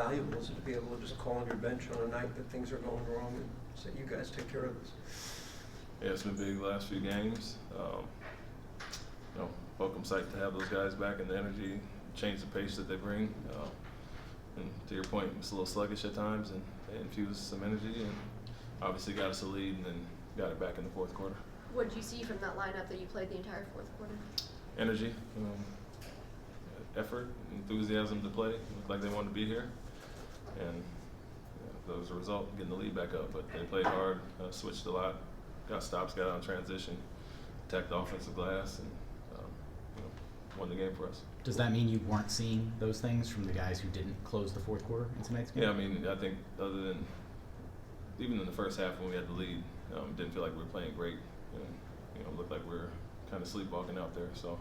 valuable is it to be able to just call on your bench on a night that things are going wrong and say, you guys take care of this. Yeah, it's been big the last few games. Welcome sight to have those guys back and the energy, change the pace that they bring. And to your point, it's a little sluggish at times, and they infused some energy and obviously got us a lead and then got it back in the fourth quarter. What did you see from that lineup that you played the entire fourth quarter? Energy, effort, enthusiasm to play. Looked like they wanted to be here, and that was a result, getting the lead back up. But they played hard, switched a lot, got stops, got out in transition, attacked the offensive glass, and won the game for us. Does that mean you weren't seeing those things from the guys who didn't close the fourth quarter in tonight's game? Yeah, I mean, I think other than even in the first half when we had the lead, didn't feel like we were playing great. And, looked like we were kind of sleepwalking out there. So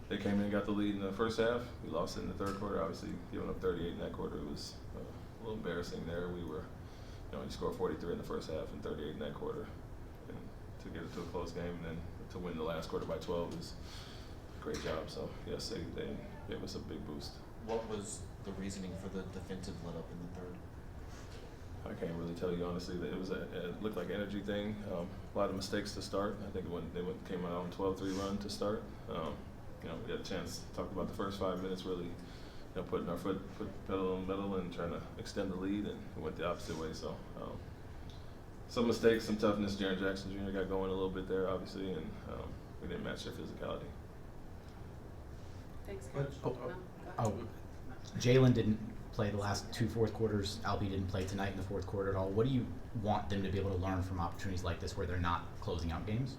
they came in and got the lead in the first half. We lost it in the third quarter. Obviously, giving up 38 in that quarter was a little embarrassing there. We were, you scored 43 in the first half and 38 in that quarter. And to get it to a close game and then to win the last quarter by 12 is a great job. So, yes, they gave us a big boost. What was the reasoning for the defensive let up in the third? I can't really tell you honestly. That it was it looked like an energy thing. A lot of mistakes to start. I think when they came out on 12-3 run to start. We had a chance to talk about the first 5 minutes really, putting our foot pedal on the metal and trying to extend the lead, and it went the opposite way. So some mistakes, some toughness. Jaren Jackson Jr. got going a little bit there, obviously, and we didn't match their physicality. Thanks, Coach. Jaylen didn't play the last two fourth quarters. Albie didn't play tonight in the fourth quarter at all. What do you want them to be able to learn from opportunities like this where they're not closing out games?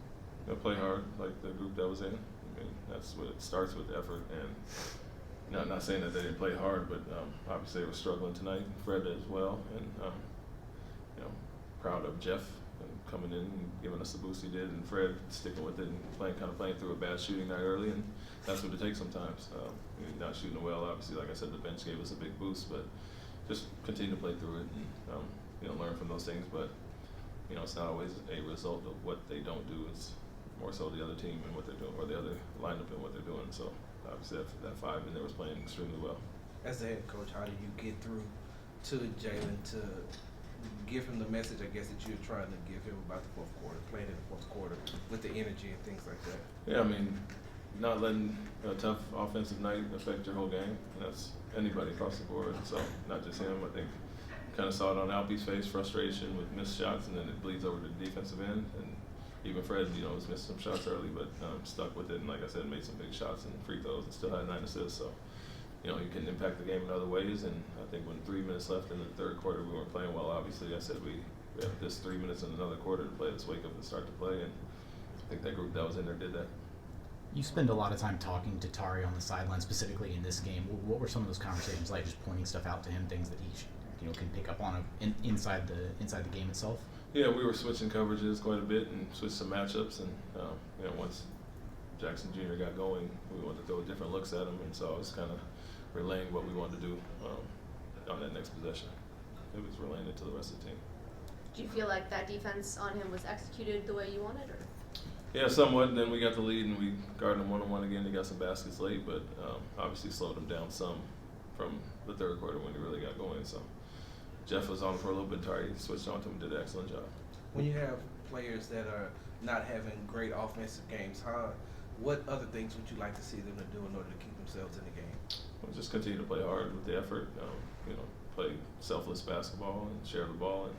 They'll play hard like the group that was in. I mean, that's what it starts with, effort. And not saying that they didn't play hard, but obviously they were struggling tonight. Fred as well. And, proud of Jeff coming in and giving us the boost he did, and Fred sticking with it and playing through a bad shooting night early, and that's what it takes sometimes. Not shooting well, obviously, like I said, the bench gave us a big boost, but just continue to play through it and learn from those things. But it's not always a result of what they don't do. It's more so the other team and what they're doing, or the other lineup and what they're doing. So obviously that 5 minute was playing extremely well. As the head coach, how do you get through to Jaylen to give him the message, I guess, that you're trying to give him about the fourth quarter, playing in the fourth quarter with the energy and things like that? Yeah, I mean, not letting a tough offensive night affect your whole game. And that's anybody across the board. So not just him. I think kind of saw it on Albie's face, frustration with missed shots, and then it bleeds over to the defensive end. And even Fred, was missing some shots early, but stuck with it. And like I said, made some big shots and free throws and still had 9 assists. So, you can impact the game in other ways. And I think when 3 minutes left in the third quarter, we weren't playing well. Obviously, I said we have this 3 minutes in another quarter to play. Let's wake up and start to play. And I think that group that was in there did that. You spend a lot of time talking to Tari on the sideline, specifically in this game. What were some of those conversations like? Just pointing stuff out to him, things that he can pick up on inside the game itself. Yeah, we were switching coverages quite a bit and switched some matchups. And once Jackson Jr. got going, we wanted to throw different looks at him, and so I was kind of relaying what we wanted to do on that next possession. It was relaying it to the rest of the team. Do you feel like that defense on him was executed the way you wanted, or? Yeah, somewhat. And then we got the lead, and we guarded him one-on-one again. He got some baskets late, but obviously slowed him down some from the third quarter when he really got going. So Jeff was on for a little bit. Tari switched on to him and did an excellent job. When you have players that are not having great offensive games, what other things would you like to see them to do in order to keep themselves in the game? We'll just continue to play hard with the effort. Play selfless basketball and share the ball. And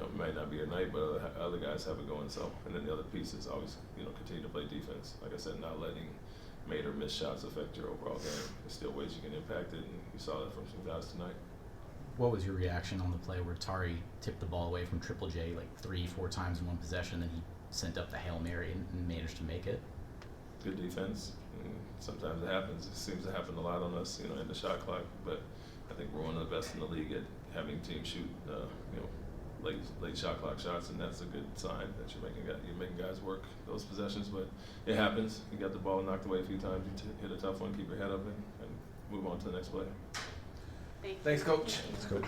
it might not be your night, but other guys have it going. So, and then the other piece is always, continue to play defense. Like I said, not letting made or missed shots affect your overall game. There's still ways you can impact it, and you saw that from some guys tonight. What was your reaction on the play where Tari tipped the ball away from Triple J like 3-4 times in one possession, then he sent up the Hail Mary and managed to make it? Good defense. And sometimes it happens. It seems to happen a lot on us, in the shot clock. But I think we're one of the best in the league at having teams shoot, late shot clock shots, and that's a good sign that you're making guys work those possessions. But it happens. You got the ball knocked away a few times. You hit a tough one, keep your head up, and move on to the next play. Thanks, Coach. Thanks, Coach.